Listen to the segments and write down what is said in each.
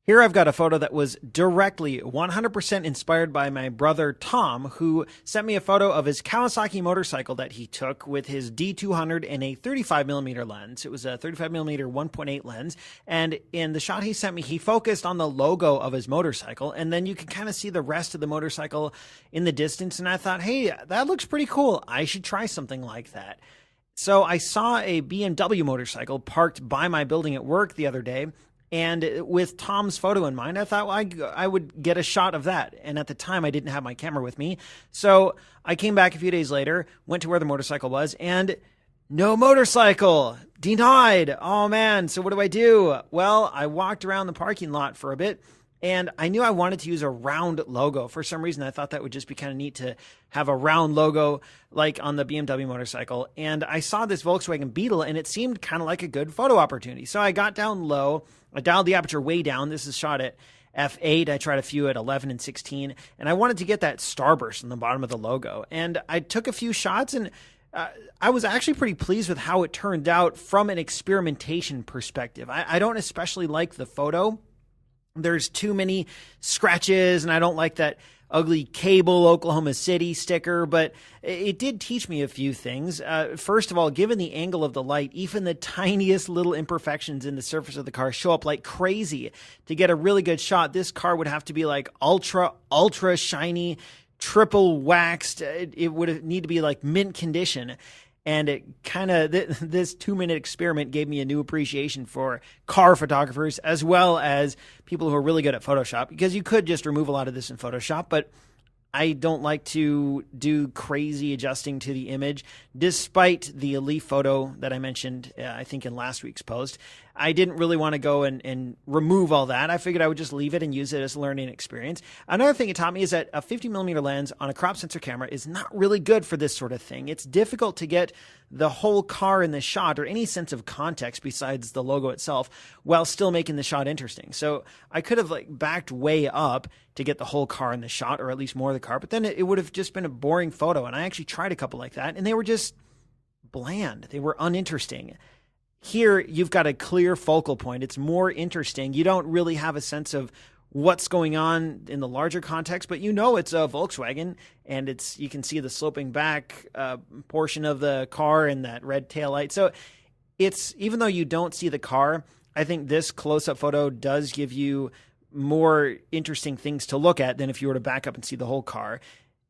Here I've got a photo that was directly 100% inspired by my brother Tom, who sent me a photo of his Kawasaki motorcycle that he took with his D200 and a 35mm lens. It was a 35mm 1.8 lens. And in the shot he sent me, he focused on the logo of his motorcycle. And then you can kind of see the rest of the motorcycle in the distance. And I thought, hey, that looks pretty cool. I should try something like that. So I saw a BMW motorcycle parked by my building at work the other day. And with Tom's photo in mind, I thought, well, I would get a shot of that. And at the time, I didn't have my camera with me. So I came back a few days later, went to where the motorcycle was, and no motorcycle. Denied. Oh, man. So what do? Well, I walked around the parking lot for a bit, and I knew I wanted to use a round logo. For some reason, I thought that would just be kind of neat to have a round logo like on the BMW motorcycle. And I saw this Volkswagen Beetle, and it seemed kind of like a good photo opportunity. So I got down low. I dialed the aperture way down. This is shot at f8. I tried a few at 11 and 16. And I wanted to get that starburst on the bottom of the logo. And I took a few shots, and I was actually pretty pleased with how it turned out from an experimentation perspective. I don't especially like the photo. There's too many scratches, and I don't like that ugly Cable Oklahoma City sticker, but it did teach me a few things. First of all, given the angle of the light, even the tiniest little imperfections in the surface of the car show up like crazy. To get a really good shot, this car would have to be like ultra shiny, triple waxed. It would need to be like mint condition. And it kind of, this 2-minute experiment gave me a new appreciation for car photographers as well as people who are really good at Photoshop, because you could just remove a lot of this in Photoshop, but I don't like to do crazy adjusting to the image. Despite the Elite photo that I mentioned, I think in last week's post, I didn't really want to go and remove all that. I figured I would just leave it and use it as a learning experience. Another thing it taught me is that a 50mm lens on a crop sensor camera is not really good for this sort of thing. It's difficult to get the whole car in the shot or any sense of context besides the logo itself while still making the shot interesting. So I could have backed way up to get the whole car in the shot, or at least more of the car, but then it would have just been a boring photo. And I actually tried a couple like that, and they were just bland. They were uninteresting. Here, you've got a clear focal point. It's more interesting. You don't really have a sense of what's going on in the larger context, but you know it's a Volkswagen, and you can see the sloping back portion of the car and that red taillight. So it's, even though you don't see the car, I think this close-up photo does give you more interesting things to look at than if you were to back up and see the whole car.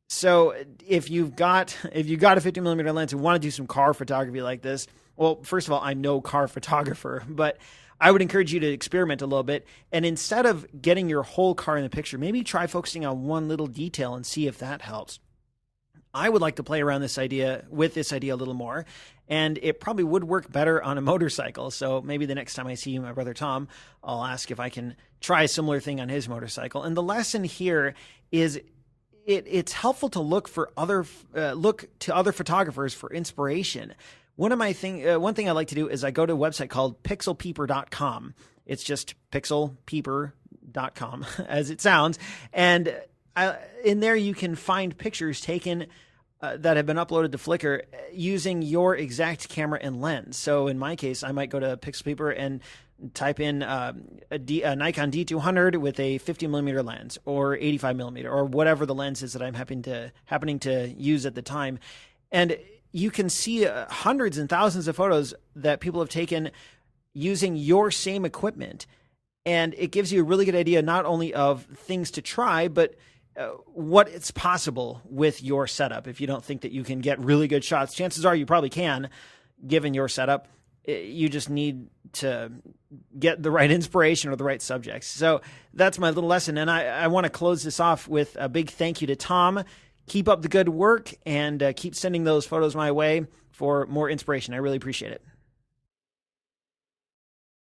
So if you've got a 50mm lens and want to do some car photography like this, well, first of all, I'm no car photographer, but I would encourage you to experiment a little bit. And instead of getting your whole car in the picture, maybe try focusing on one little detail and see if that helps. I would like to play around with this idea a little more, and it probably would work better on a motorcycle. So maybe the next time I see my brother Tom, I'll ask if I can try a similar thing on his motorcycle. And the lesson here is it's helpful to look to other photographers for inspiration. One thing I like to do is I go to a website called pixelpeeper.com. It's just pixelpeeper.com as it sounds. And in there you can find pictures taken that have been uploaded to Flickr using your exact camera and lens. So in my case, I might go to Pixelpeeper and type in a Nikon D200 with a 50mm lens or 85mm or whatever the lens is that I'm happening to use at the time. And you can see hundreds and thousands of photos that people have taken using your same equipment. And it gives you a really good idea not only of things to try, but what it's possible with your setup. If you don't think that you can get really good shots, chances are you probably can, given your setup. You just need to get the right inspiration or the right subjects. So that's my little lesson. And I want to close this off with a big thank you to Tom. Keep up the good work and keep sending those photos my way for more inspiration. I really appreciate it.